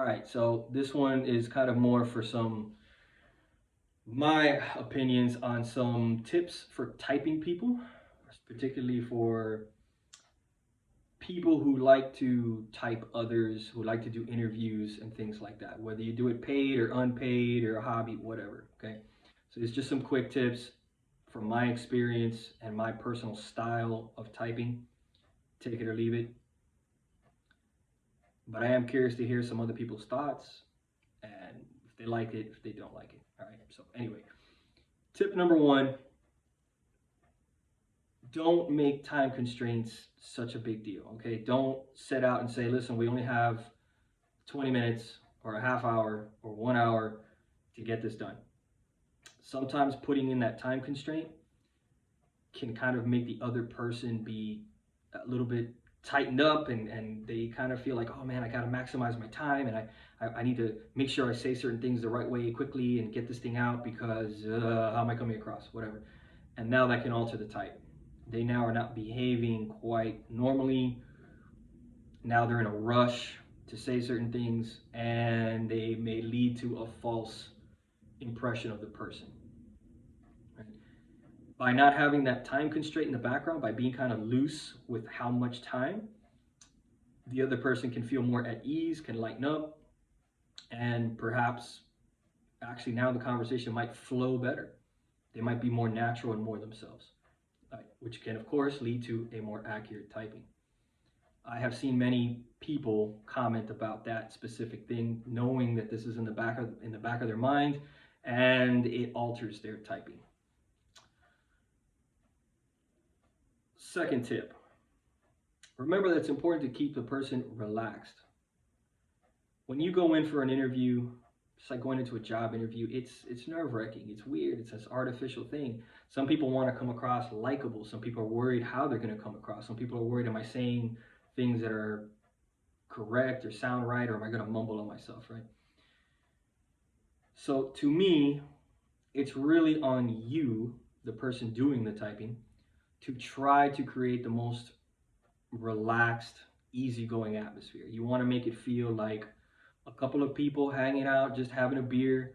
All right, so this one is kind of more for my opinions on some tips for typing people, particularly for people who like to type others, who like to do interviews and things like that, whether you do it paid or unpaid or a hobby, whatever. Okay, so it's just some quick tips from my experience and my personal style of typing. Take it or leave it. But I am curious to hear some other people's thoughts and if they like it, if they don't like it. All right. So, anyway, tip number one, don't make time constraints such a big deal. Okay. Don't set out and say, listen, we only have 20 minutes or a half hour or 1 hour to get this done. Sometimes putting in that time constraint can kind of make the other person be a little bit tightened up, and they kind of feel like, oh man, I got to maximize my time, and I need to make sure I say certain things the right way quickly and get this thing out because how am I coming across, whatever. And now that can alter the type. They now are not behaving quite normally. Now they're in a rush to say certain things, and they may lead to a false impression of the person. By not having that time constraint in the background, by being kind of loose with how much time, the other person can feel more at ease, can lighten up, and perhaps actually now the conversation might flow better. They might be more natural and more themselves, which can, of course, lead to a more accurate typing. I have seen many people comment about that specific thing, knowing that this is in the back of their mind, and it alters their typing. Second tip, remember that it's important to keep the person relaxed. When you go in for an interview, it's like going into a job interview, it's nerve-wracking, it's weird, it's this artificial thing. Some people want to come across likable, some people are worried how they're going to come across, some people are worried, am I saying things that are correct or sound right, or am I going to mumble on myself, right? So to me, it's really on you, the person doing the typing, to try to create the most relaxed, easygoing atmosphere. You want to make it feel like a couple of people hanging out, just having a beer.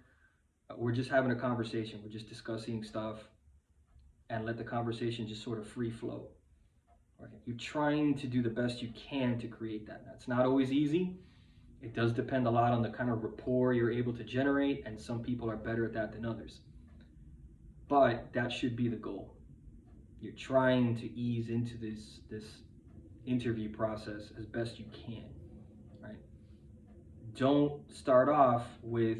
We're just having a conversation. We're just discussing stuff, and let the conversation just sort of free flow. Right? You're trying to do the best you can to create that. That's not always easy. It does depend a lot on the kind of rapport you're able to generate, and some people are better at that than others. But that should be the goal. You're trying to ease into this interview process as best you can, right? Don't start off with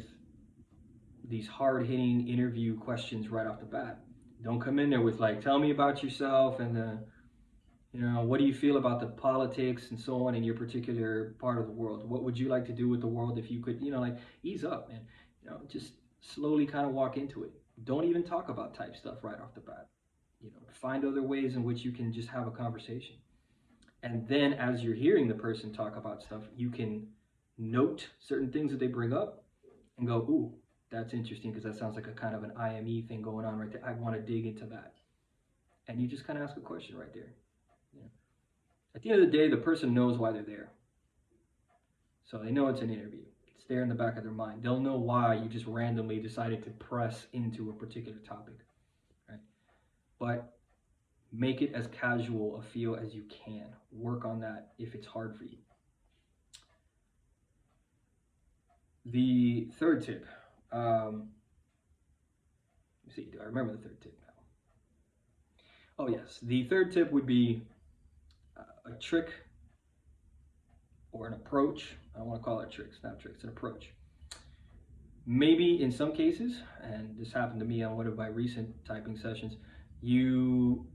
these hard-hitting interview questions right off the bat. Don't come in there with like, tell me about yourself and what do you feel about the politics and so on in your particular part of the world? What would you like to do with the world if you could, like ease up, man. Just slowly kind of walk into it. Don't even talk about type stuff right off the bat. Find other ways in which you can just have a conversation. And then as you're hearing the person talk about stuff, you can note certain things that they bring up and go, ooh, that's interesting because that sounds like a kind of an IME thing going on right there. I want to dig into that. And you just kind of ask a question right there. At the end of the day, the person knows why they're there. So they know it's an interview. It's there in the back of their mind. They'll know why you just randomly decided to press into a particular topic. Right? But make it as casual a feel as you can. Work on that if it's hard for you. The third tip. Let me see, do I remember the third tip now? Oh yes, the third tip would be a trick or an approach. I don't want to call it tricks, not tricks, an approach. Maybe in some cases, and this happened to me on one of my recent typing sessions, you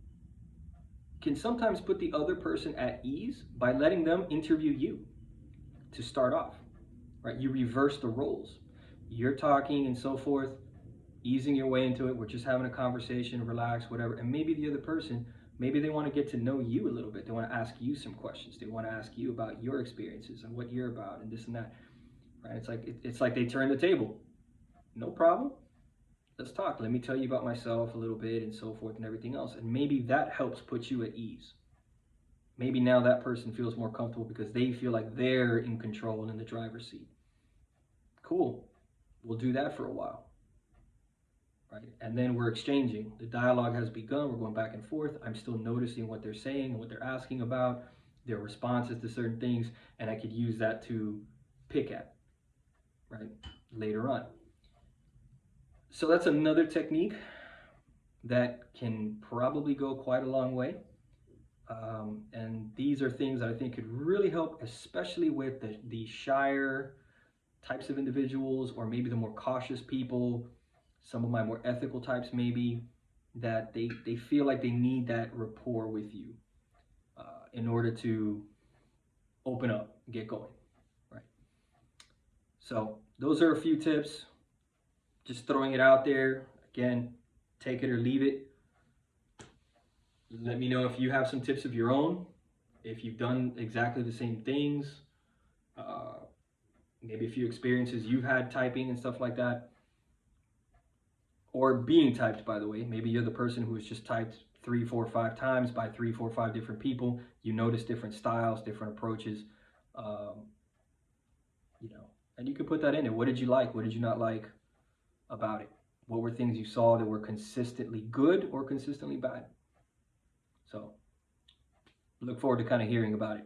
can sometimes put the other person at ease by letting them interview you to start off, right? You reverse the roles. You're talking and so forth, easing your way into it. We're just having a conversation, relax, whatever. And maybe the other person, maybe they want to get to know you a little bit. They want to ask you some questions. They want to ask you about your experiences and what you're about and this and that, right? It's like they turn the table. No problem. Let's talk. Let me tell you about myself a little bit and so forth and everything else. And maybe that helps put you at ease. Maybe now that person feels more comfortable because they feel like they're in control and in the driver's seat. Cool. We'll do that for a while. Right? And then we're exchanging. The dialogue has begun. We're going back and forth. I'm still noticing what they're saying and what they're asking about, their responses to certain things, and I could use that to pick at, right, later on. So that's another technique that can probably go quite a long way. And these are things that I think could really help, especially with the shyer types of individuals, or maybe the more cautious people, some of my more ethical types maybe, that they feel like they need that rapport with you in order to open up, get going, right? So those are a few tips, just throwing it out there. Again, take it or leave it. Let me know if you have some tips of your own, if you've done exactly the same things, maybe a few experiences you've had typing and stuff like that. Or being typed, by the way. Maybe you're the person who was just typed 3, 4, 5 times by 3, 4, 5 different people. You notice different styles, different approaches, and you can put that in there. What did you like? What did you not like about it? What were things you saw that were consistently good or consistently bad? So look forward to kind of hearing about it.